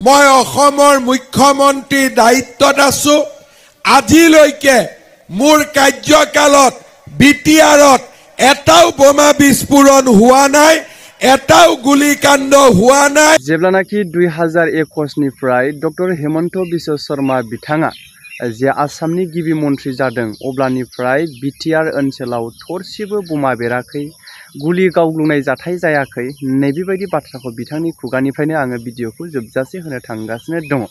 মই অসমৰ মুখ্যমন্ত্ৰীৰ দায়িত্বত আছো। আজিলৈকে মোৰ কাৰ্যকালত বিটিআৰত এটাও বোমা বিস্ফোৰণ হোৱা নাই, এটাও গুলিকাণ্ড হোৱা নাই। जेब्लानाखि 2021 निफ्राय डक्टर हेमन्त बिश्व शर्मा बिथाङा जे आसामनि गिबि मन्थ्रि जादों अब्लानिफ्राय बिटिआर ओनसोलाव थरसेबो बमा बेराखै, गुलि गावग्लुंनाय जाथाय जायाखै। नैबेबायदि बाथ्राखौ बिथांनि खुगानिफ्रायनो आङो भिडिअखौ जोबजासे होनो थांगासिनो दङ।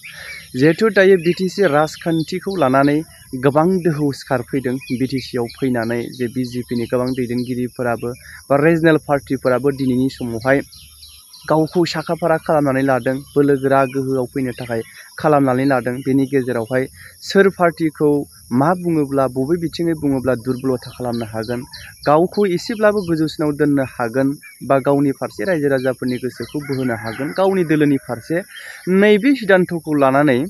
जिहेतु दायो बिटिसि राजखान्थिखौ लानानै गोबां दोहौ सिखारफैदों। बिटिसिआव फैनानै जे बिजेपिनि गोबां दैदेनगिरिफोराबो बा रिजनेल पार्टिफोराबो दिनैनि समावहाय गावखौ साखाफारा खालामनानै लादों, बोलोगोरा गोहोआव फैनो थाखाय खालामनानै लादों। बेनि गेजेरावहाय सोर पार्टिखौ मा बुङोब्ला, बबे बिथिङै बुङोब्ला दुर्बलता खालामनो हागोन, गावखौ एसेब्लाबो गोजौसिनाव दोननो हागोन बा गावनि फारसे रायजो राजाफोरनि गोसोखौ बोहोनो हागोन, गावनि दोलोनि फारसे नैबे सिद्धान्तखौ लानानै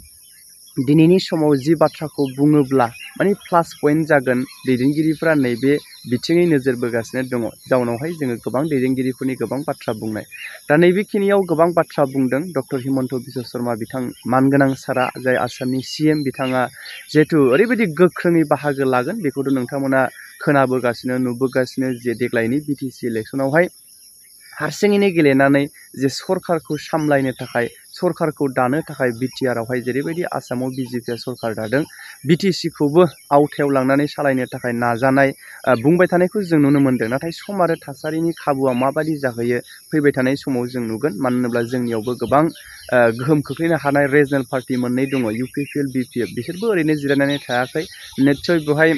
दिनैनि समाव जि बाथ्राखौ बुङोब्ला माने प्लास पइन्ट जागोन, दैदेनगिरिफोरा नैबे बिथिङै नोजोर बोगासिनो दङ। जाउनावहाय जोङो गोबां दैदेनगिरिफोरनि गोबां बाथ्रा बुंनाय, दा नैबेखिनियाव गोबां बाथ्रा बुंदों डक्टर हिमन्त बिश्व शर्मा बिथां मानगोनां सारा, जाय आसामनि CM बिथाङा जिहेतु ओरैबायदि गोख्रोङै बाहागो लागोन बेखौथ' नोंथांमोना खोनाबोगासिनो, नुबोगासिनो जे देग्लायनि बिटिसि इलेक्सनावहाय हारसिङैनो गेलेनानै जे सरकारखौ सामलायनो थाखाय, सरकारखौ दानो थाखाय बिटिआरआवहाय जेरैबायदि आसामाव बिजेपिआ सरकार दादों, बिटिसिखौबो आवथायाव लांनानै सालायनो थाखाय नाजानाय बुंबाय थानायखौ जों नुनो मोन्दों। नाथाय सम आरो थासारिनि खाबुआ माबायदि जाहैयो फैबाय थानाय समाव जों नुगोन। मानो होनोब्ला जोंनियावबो गोबां गोहोम खोख्लैनो हानाय रिजनेल पार्टि मोननै दङ, UPPL, BPF। बिसोरबो ओरैनो जिरायनानै थायाखै। निस्सय बेवहाय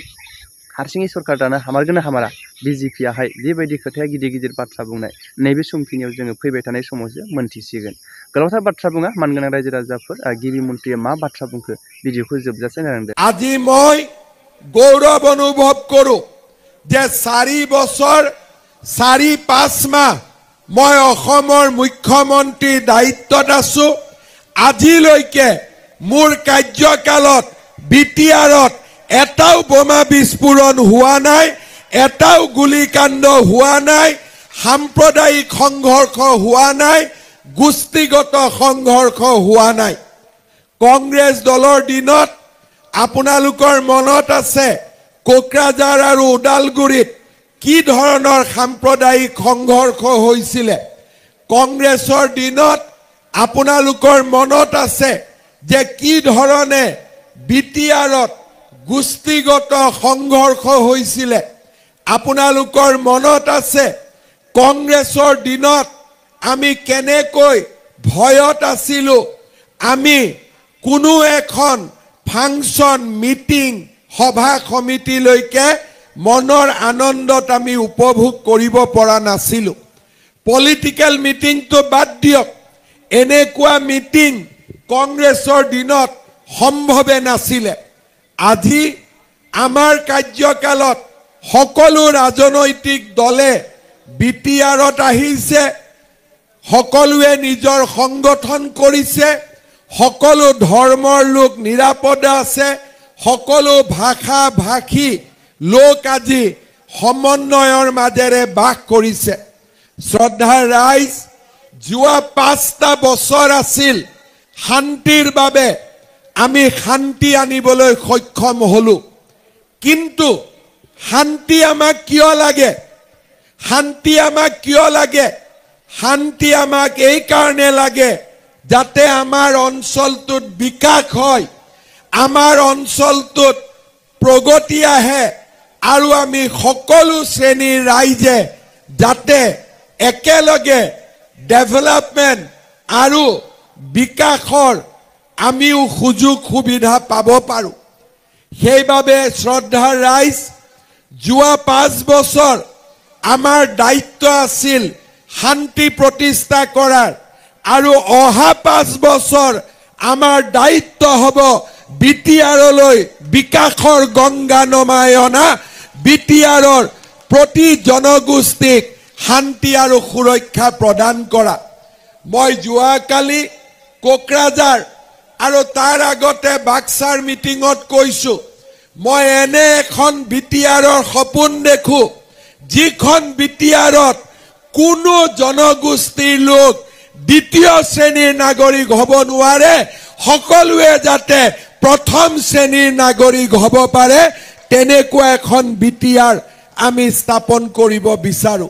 हारसिङै सरकार दानो हामारगोन ना हामारा, बिजेपिआहाय जेबायदि खोथाया गिदिर गिदिर बाथ्रा बुंनाय, नैबे समखिनियाव जोङो फैबाय थानाय समावसो मोनथिसिगोन। गोलावथार बाथ्रा बुङा मानगोनां रायजो राजाफोर, गिबि मन्थ्रिया मा बाथ्रा बुंखो भिडिअखौ जोबजासे नायनांदों। আজি মই গৌৰৱ অনুভৱ কৰোঁ যে 4 বছৰ 4-5 মাহ মই অসমৰ মুখ্যমন্ত্ৰীৰ দায়িত্বত আছো। আজিলৈকে মোৰ কাৰ্যকালত বিটিআৰত এটাও বোমা বিস্ফোৰণ হোৱা নাই, এটাও গুলিকাণ্ড হোৱা নাই, সাম্প্ৰদায়িক সংঘৰ্ষ হোৱা নাই, গোষ্ঠীগত সংঘৰ্ষ হোৱা নাই। কংগ্ৰেছ দলৰ দিনত আপোনালোকৰ মনত আছে কোকৰাঝাৰ আৰু ওদালগুৰিত কি ধৰণৰ সাম্প্ৰদায়িক সংঘৰ্ষ হৈছিলে। কংগ্ৰেছৰ দিনত আপোনালোকৰ মনত আছে যে কি ধৰণে বিটিআৰত গোষ্ঠীগত সংঘৰ্ষ হৈছিলে। আপোনালোকৰ মনত আছে কংগ্ৰেছৰ দিনত আমি কেনেকৈ ভয়ত আছিলোঁ। আমি কোনো এখন ফাংচন, মিটিং, সভা সমিতিলৈকে মনৰ আনন্দত আমি উপভোগ কৰিব পৰা নাছিলোঁ। পলিটিকেল মিটিংটো বাদ দিয়ক, এনেকুৱা মিটিং কংগ্ৰেছৰ দিনত সম্ভৱে নাছিলে। আজি আমাৰ কাৰ্যকালত সকলো ৰাজনৈতিক দলে বিটিআৰত আহিছে, সকলোৱে নিজৰ সংগঠন কৰিছে, সকলো ধৰ্মৰ লোক নিৰাপদে আছে, সকলো ভাষা ভাষী লোক আজি সমন্বয়ৰ মাজেৰে বাস কৰিছে। শ্ৰদ্ধাৰ ৰাইজ, যোৱা 5টা বছৰ আছিল শান্তিৰ বাবে আমি শান্তি আনিবলৈ সক্ষম হলোঁ। কিন্তু শান্তি আমাক কিয় লাগে? শান্তি আমাক কিয় লাগে? শান্তি আমাক এই কাৰণে লাগে যাতে আমাৰ অঞ্চলটোত বিকাশ হয়, আমাৰ অঞ্চলটোত প্ৰগতি আহে আৰু আমি সকলো শ্ৰেণীৰ ৰাইজে যাতে একেলগে ডেভেলপমেণ্ট আৰু বিকাশৰ আমিও সুযোগ সুবিধা পাব পাৰোঁ। সেইবাবে শ্ৰদ্ধাৰ ৰাইজ, যোৱা 5 বছৰ আমাৰ দায়িত্ব আছিল শান্তি প্ৰতিষ্ঠা কৰাৰ, আৰু অহা 5 বছৰ আমাৰ দায়িত্ব হ'ব বিটিআৰলৈ বিকাশৰ গংগা নমাই অনা, বিটিআৰৰ প্ৰতি জনগোষ্ঠীক শান্তি আৰু সুৰক্ষা প্ৰদান কৰা। মই যোৱাকালি কোকৰাঝাৰ আৰু তাৰ আগতে বাক্সাৰ মিটিঙত কৈছোঁ, মই এনে এখন বিটিআৰৰ সপোন দেখোঁ যিখন বিটিআৰত কোনো জনগোষ্ঠীৰ লোক দ্বিতীয় শ্ৰেণীৰ নাগৰিক হ'ব নোৱাৰে, সকলোৱে যাতে প্ৰথম শ্ৰেণীৰ নাগৰিক হ'ব পাৰে তেনেকুৱা এখন বিটিআৰ আমি স্থাপন কৰিব বিচাৰো।